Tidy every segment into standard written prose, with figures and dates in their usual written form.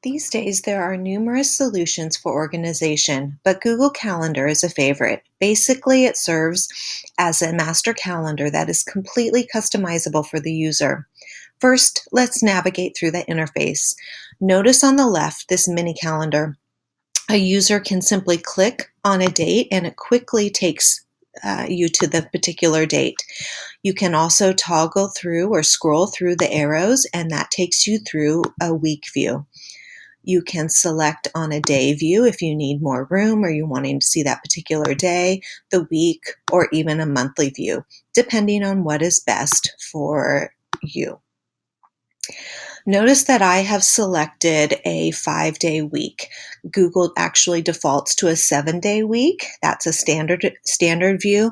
These days, there are numerous solutions for organization, but Google Calendar is a favorite. Basically, it serves as a master calendar that is completely customizable for the user. First, let's navigate through the interface. Notice on the left this mini calendar. A user can simply click on a date and it quickly takes you to the particular date. You can also toggle through or scroll through the arrows, and that takes you through a week view. You can select on a day view if you need more room or you're wanting to see that particular day, the week, or even a monthly view, depending on what is best for you. Notice that I have selected a 5-day week. Google actually defaults to a 7-day week. That's a standard view,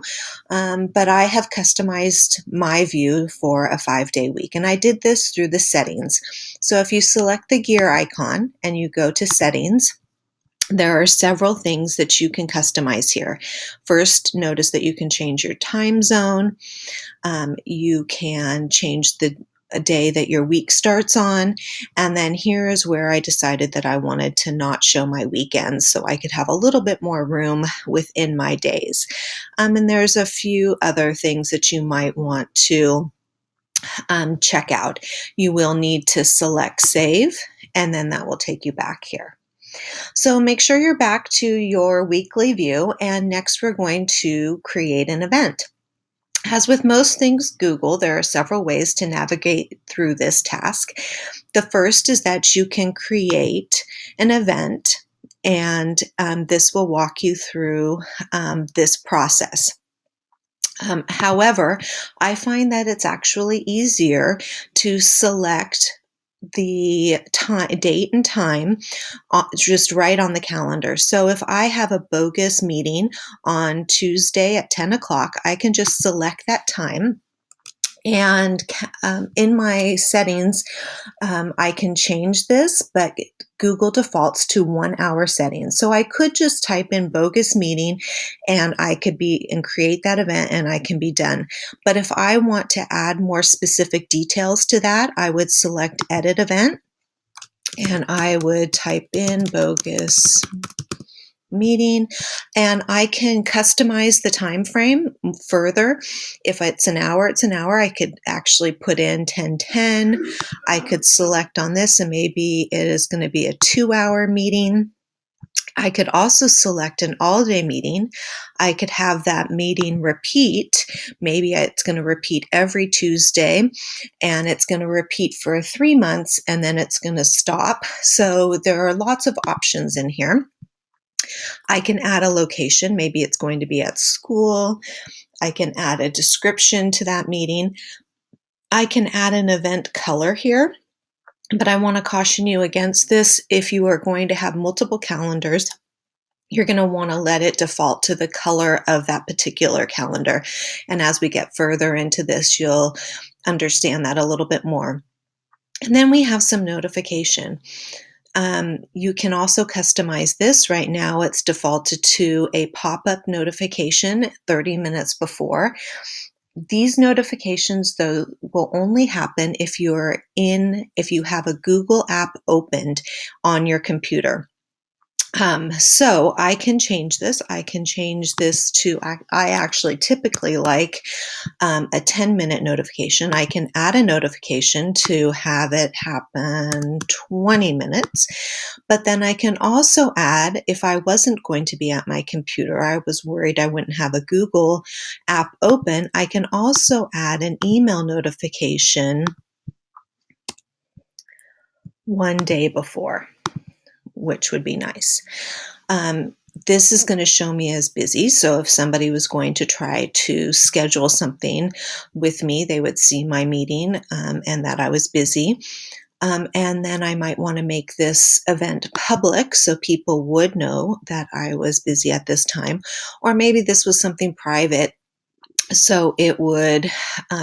but I have customized my view for a 5-day week, and I did this through the settings. So if you select the gear icon and you go to settings, there are several things that you can customize here. First, notice that you can change your time zone. You can change the day that your week starts on. And then here is where I decided that I wanted to not show my weekends so I could have a little bit more room within my days. And there's a few other things that you might want to check out. You will need to select save, and then that will take you back here. So make sure you're back to your weekly view, and next we're going to create an event. As with most things Google, there are several ways to navigate through this task. The first is that you can create an event, and this will walk you through this process. However, I find that it's actually easier to select the date and time just right on the calendar. So if I have a bogus meeting on Tuesday at 10 o'clock, I can just select that time. And in my settings, I can change this, but Google defaults to 1 hour settings. So I could just type in bogus meeting and I could create that event and I can be done. But if I want to add more specific details to that, I would select edit event and I would type in bogus meeting, and I can customize the time frame further. If it's an hour, it's an hour. I could actually put in 10:10. I could select on this and maybe it is going to be a 2-hour meeting. I could also select an all-day meeting. I could have that meeting repeat. Maybe it's going to repeat every Tuesday, and it's going to repeat for 3 months, and then it's going to stop. So there are lots of options in here. I can add a location. Maybe it's going to be at school. I can add a description to that meeting. I can add an event color here, but I want to caution you against this. If you are going to have multiple calendars, you're going to want to let it default to the color of that particular calendar. And as we get further into this, you'll understand that a little bit more. And then we have some notification. You can also customize this. Right now it's defaulted to a pop-up notification 30 minutes before. These notifications, though, will only happen if you have a Google app opened on your computer. So I can change this. I can change this to, I actually typically like a 10-minute notification. I can add a notification to have it happen 20 minutes. But then I can also add, if I wasn't going to be at my computer, I was worried I wouldn't have a Google app open, I can also add an email notification 1 day before, which would be nice. This is going to show me as busy. So if somebody was going to try to schedule something with me, they would see my meeting and that I was busy. And then I might want to make this event public so people would know that I was busy at this time. Or maybe this was something private, so it would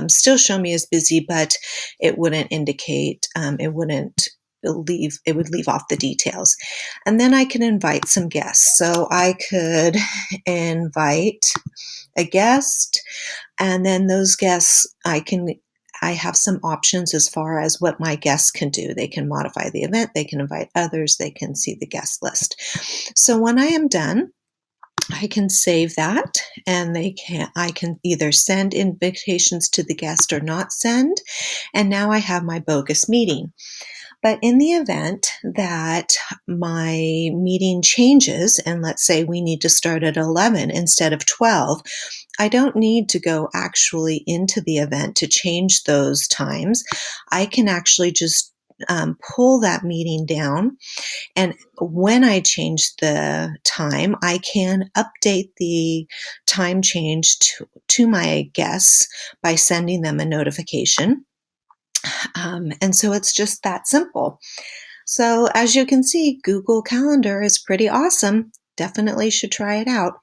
still show me as busy, but it wouldn't indicate, it would leave off the details. And then I can invite some guests. So I could invite a guest, and then those guests, I can I have some options as far as what my guests can do. They can modify the event, they can invite others, they can see the guest list. So when I am done, I can save that, and I can either send invitations to the guest or not send. And now I have my bogus meeting. But in the event that my meeting changes, and let's say we need to start at 11 instead of 12, I don't need to go actually into the event to change those times. I can actually just pull that meeting down, and when I change the time, I can update the time change to my guests by sending them a notification. And so it's just that simple. So as you can see, Google Calendar is pretty awesome. Definitely should try it out.